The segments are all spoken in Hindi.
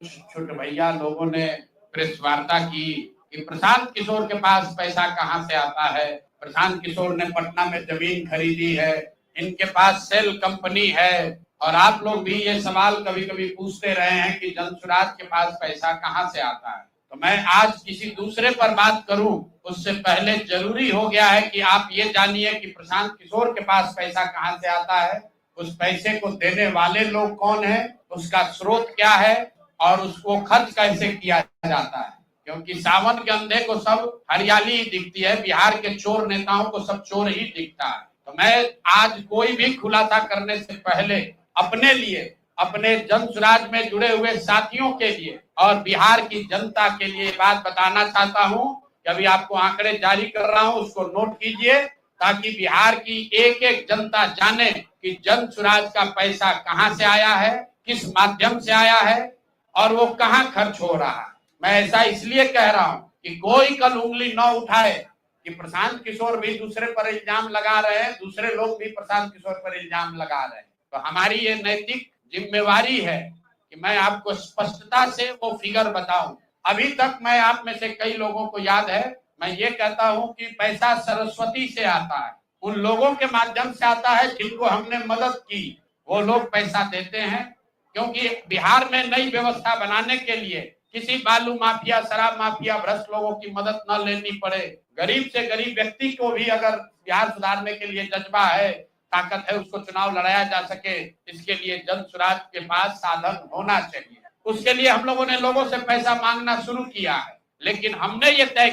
छोटे भैया लोगों ने प्रेस वार्ता की कि प्रशांत किशोर के पास पैसा कहां से आता है। प्रशांत किशोर ने पटना में जमीन खरीदी है, इनके पास सेल कंपनी है। और आप लोग भी ये सवाल कभी कभी पूछते रहे हैं कि जनसुराज के पास पैसा कहां से आता है। तो मैं आज किसी दूसरे पर बात करूं उससे पहले जरूरी हो गया है कि आप ये जानिए कि प्रशांत किशोर के पास पैसा कहां से आता है, उस पैसे को देने वाले लोग कौन है, उसका स्रोत क्या है और उसको खर्च कैसे किया जाता है। क्योंकि सावन के अंधे को सब हरियाली ही दिखती है, बिहार के चोर नेताओं को सब चोर ही दिखता है। तो मैं आज कोई भी खुलासा करने से पहले अपने लिए, अपने जनसुराज में जुड़े हुए साथियों के लिए और बिहार की जनता के लिए बात बताना चाहता हूं कि अभी आपको आंकड़े जारी कर रहा हूं, उसको नोट कीजिए ताकि बिहार की एक एक जनता जाने कि जनसुराज का पैसा कहां से आया है, किस माध्यम से आया है और वो कहां खर्च हो रहा है। मैं ऐसा इसलिए कह रहा हूं कि कोई कल उंगली न उठाए कि प्रशांत किशोर भी दूसरे पर इल्जाम लगा रहे हैं, दूसरे लोग भी प्रशांत किशोर पर इल्जाम लगा रहे हैं। तो हमारी ये नैतिक जिम्मेवारी है कि मैं आपको स्पष्टता से वो फिगर बताऊं। अभी तक मैं आप में से कई लोगों को याद है, मैं ये कहता हूं कि पैसा सरस्वती से आता है, उन लोगों के माध्यम से आता है जिनको हमने मदद की, वो लोग पैसा देते हैं। क्योंकि बिहार में नई व्यवस्था बनाने के लिए किसी बालू माफिया, शराब माफिया, भ्रष्ट लोगों की मदद न लेनी पड़े, गरीब से गरीब व्यक्ति को भी अगर बिहार सुधारने के लिए जज्बा है, ताकत है, उसको चुनाव लड़ाया जा सके, इसके लिए जनसुराज के पास साधन होना चाहिए। उसके लिए हम लोगों ने लोगों से पैसा मांगना शुरू किया है, लेकिन हमने ये तय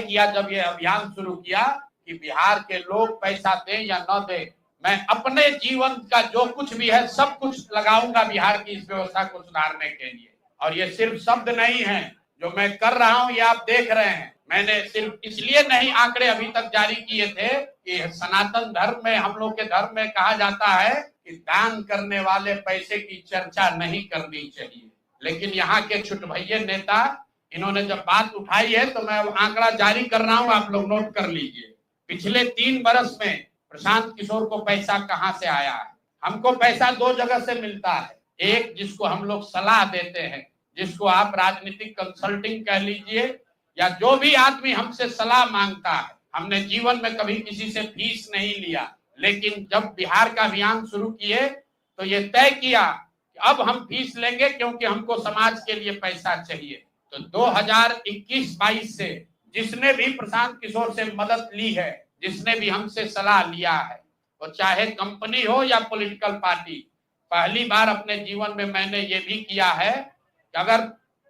किया जब ये अभियान शुरू किया कि बिहार के लोग पैसा दें या न दें, मैं अपने जीवन का जो कुछ भी है सब कुछ लगाऊंगा बिहार की इस व्यवस्था को सुधारने के लिए। और ये सिर्फ शब्द नहीं है, जो मैं कर रहा हूं ये आप देख रहे हैं। मैंने सिर्फ इसलिए नहीं आंकड़े अभी तक जारी किए थे कि सनातन धर्म में, हम लोग के धर्म में कहा जाता है कि दान करने वाले पैसे की चर्चा नहीं करनी चाहिए। लेकिन यहाँ के छुटभैये नेता, इन्होंने जब बात उठाई है तो मैं आंकड़ा जारी कर रहा हूं, आप लोग नोट कर लीजिए। पिछले 3 वर्ष में प्रशांत किशोर को पैसा कहां से आया है। हमको पैसा 2 जगह से मिलता है। एक, जिसको हम लोग सलाह देते हैं, जिसको आप राजनीतिक कंसल्टिंग कह लीजिए, या जो भी आदमी हमसे सलाह मांगता है। हमने जीवन में कभी किसी से फीस नहीं लिया, लेकिन जब बिहार का अभियान शुरू किए तो ये तय किया कि अब हम फीस लेंगे क्योंकि हमको समाज के लिए पैसा चाहिए। तो 2021-22 से जिसने भी प्रशांत किशोर से मदद ली है, जिसने भी हमसे सलाह लिया है, वो चाहे कंपनी हो या पॉलिटिकल पार्टी, पहली बार अपने जीवन में मैंने ये भी किया है कि अगर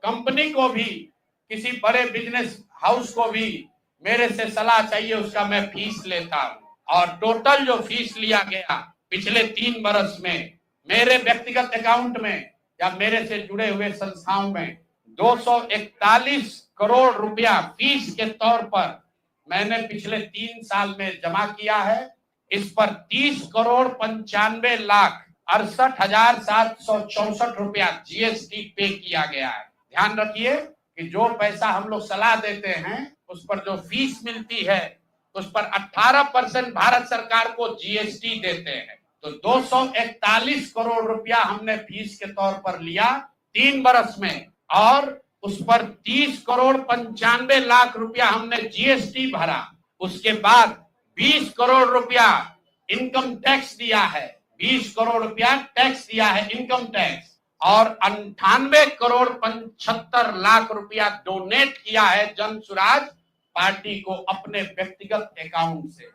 कंपनी को भी, किसी बड़े बिजनेस हाउस को भी मेरे से सलाह चाहिए, उसका मैं फीस लेता हूं। और टोटल जो फीस लिया गया पिछले 3 वर्ष में मेरे व्यक्तिगत अकाउंट में या मेरे से जुड़े हुए संस्थाओं में 241 करोड़ रुपया फीस के तौर पर मैंने पिछले 3 साल में जमा किया है। इस पर 30 करोड़ 95 लाख 68,764 रुपया जीएसटी पे किया गया है। ध्यान रखिए कि जो पैसा हम लोग सलाह देते हैं उस पर जो फीस मिलती है उस पर 18% भारत सरकार को जीएसटी देते हैं। तो 241 करोड़ रुपया हमने फीस के तौर पर लिया 3 वर्ष में, और उस पर 30 करोड़ 95 लाख रुपया हमने जीएसटी भरा। उसके बाद 20 करोड़ रुपया इनकम टैक्स दिया है, 20 करोड़ रुपया टैक्स दिया है, इनकम टैक्स, और 98 करोड़ 75 लाख रुपया डोनेट किया है जनसुराज पार्टी को अपने व्यक्तिगत अकाउंट से।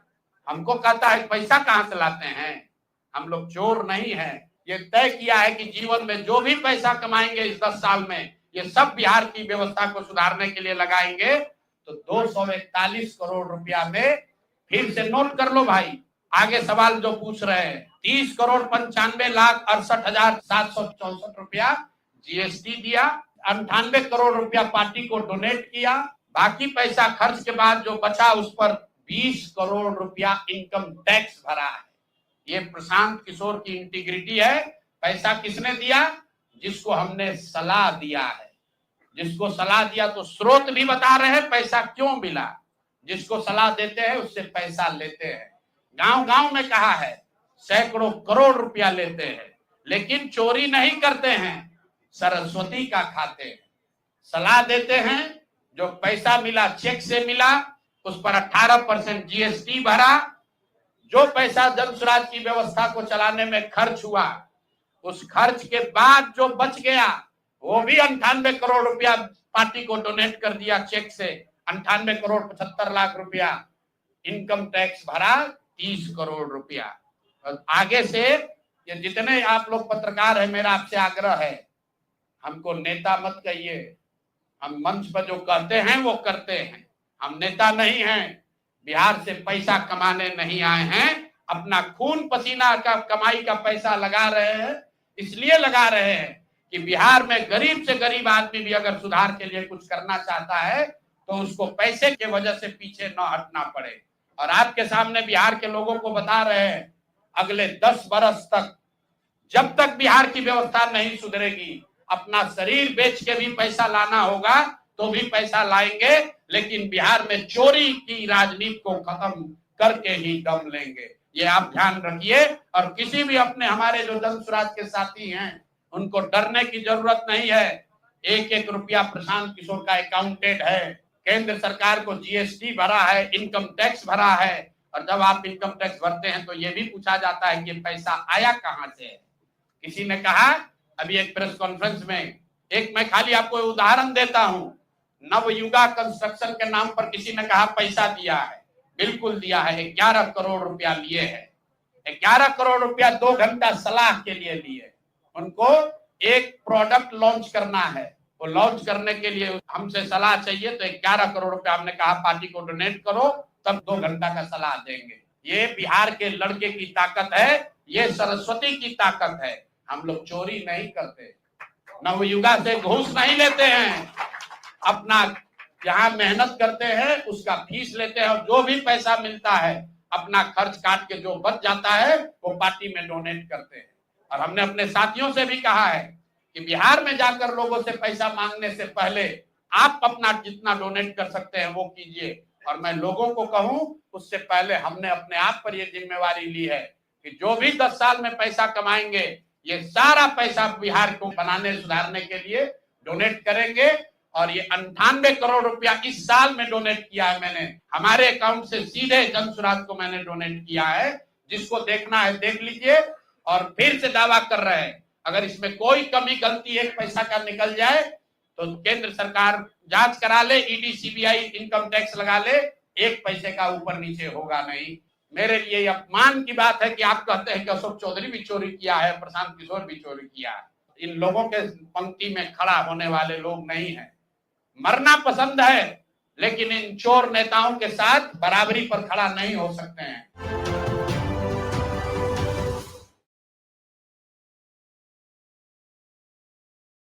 हमको कहता है पैसा कहां से लाते हैं, हम लोग चोर नहीं है। ये तय किया है कि जीवन में जो भी पैसा कमाएंगे इस 10 साल में, ये सब बिहार की व्यवस्था को सुधारने के लिए लगाएंगे। तो 241 करोड़ रुपया में, फिर से नोट कर लो भाई, आगे सवाल जो पूछ रहे हैं, 30 करोड़ 95 लाख 68,764 रुपया जीएसटी दिया, 98 करोड़ रुपया पार्टी को डोनेट किया, बाकी पैसा खर्च के बाद जो बचा उस पर 20 करोड़ रुपया इनकम टैक्स भरा है। ये प्रशांत किशोर की इंटीग्रिटी है। पैसा किसने दिया? जिसको हमने सलाह दिया है। जिसको सलाह दिया तो स्रोत भी बता रहे हैं पैसा क्यों मिला। जिसको सलाह देते हैं उससे पैसा लेते हैं। गांव गांव में कहा है, सैकड़ों करोड़ रुपया लेते हैं, लेकिन चोरी नहीं करते हैं। सरस्वती का खाते हैं, सलाह देते हैं। जो पैसा मिला चेक से मिला, उस पर 18% जीएसटी भरा। जो पैसा जन स्वराज की व्यवस्था को चलाने में खर्च हुआ, उस खर्च के बाद जो बच गया वो भी 98 करोड़ रुपया पार्टी को डोनेट कर दिया चेक से। 98 करोड़ 75 लाख रुपया। इनकम टैक्स भरा 30 करोड़ रुपया। और आगे से ये जितने आप लोग पत्रकार हैं, मेरा आपसे आग्रह है, हमको नेता मत कहिए। हम मंच पर जो कहते हैं वो करते हैं। हम नेता नहीं हैं, बिहार से पैसा कमाने नहीं आए हैं। अपना खून पसीना का कमाई का पैसा लगा रहे हैं। इसलिए लगा रहे हैं कि बिहार में गरीब से गरीब आदमी भी अगर सुधार के लिए कुछ करना चाहता है तो उसको पैसे के वजह से पीछे न हटना पड़े। और आपके सामने बिहार के लोगों को बता रहे हैं, अगले 10 बरस तक जब तक बिहार की व्यवस्था नहीं सुधरेगी, अपना शरीर बेच के भी पैसा लाना होगा तो भी पैसा लाएंगे, लेकिन बिहार में चोरी की राजनीति को खत्म करके ही दम लेंगे। ये आप ध्यान रखिए। और किसी भी अपने हमारे जो जन स्वराज के साथी हैं, उनको डरने की जरूरत नहीं है। 1-1 रुपया प्रशांत किशोर का अकाउंटेड है। केंद्र सरकार को जीएसटी भरा है, इनकम टैक्स भरा है। और जब आप इनकम टैक्स भरते हैं तो ये भी पूछा जाता है कि पैसा आया कहां से है। किसी ने कहा अभी एक प्रेस कॉन्फ्रेंस में, एक मैं खाली आपको उदाहरण देता हूं, नवयुगा कंस्ट्रक्शन के नाम पर किसी ने कहा पैसा दिया है। बिल्कुल दिया है। 11 करोड़ रुपया लिए है। 11 करोड़ रुपया 2 घंटा सलाह के लिए लिए। उनको एक प्रोडक्ट लॉन्च करना है, वो लॉन्च करने के लिए हमसे सलाह चाहिए, तो 11 करोड़ रुपया हमने कहा पार्टी को डोनेट करो, तब 2 घंटा का सलाह देंगे। ये बिहार के लड़के की ताकत है, ये सरस्वती की ताकत है। हम लोग चोरी नहीं करते, नवयुगा से घूस नहीं लेते हैं। अपना जहां मेहनत करते हैं उसका फीस लेते हैं, और जो भी पैसा मिलता है अपना खर्च काट के जो बच जाता है वो पार्टी में डोनेट करते हैं। और हमने अपने साथियों से भी कहा है कि बिहार में जाकर लोगों से पैसा मांगने से पहले आप अपना जितना डोनेट कर सकते हैं वो कीजिए। और मैं लोगों को कहूं, उससे पहले हमने अपने आप पर ये जिम्मेवारी ली है कि जो भी 10 साल में पैसा कमाएंगे, ये सारा पैसा बिहार को बनाने सुधारने के लिए डोनेट करेंगे। और ये 98 करोड़ रुपया इस साल में डोनेट किया है मैंने, हमारे अकाउंट से सीधे जन स्वराज को मैंने डोनेट किया है। जिसको देखना है देख लीजिए। और फिर से दावा कर रहे हैं, अगर इसमें कोई कमी गलती एक पैसा का निकल जाए तो केंद्र सरकार जांच करा ले, ईडी सीबीआई इनकम टैक्स लगा ले, 1 पैसे का ऊपर नीचे होगा नहीं। मेरे लिए अपमान की बात है कि आप कहते हैं कि अशोक चौधरी भी चोरी किया है, प्रशांत किशोर भी चोरी किया है। इन लोगों के पंक्ति में खड़ा होने वाले लोग नहीं है। मरना पसंद है, लेकिन इन चोर नेताओं के साथ बराबरी पर खड़ा नहीं हो सकते हैं।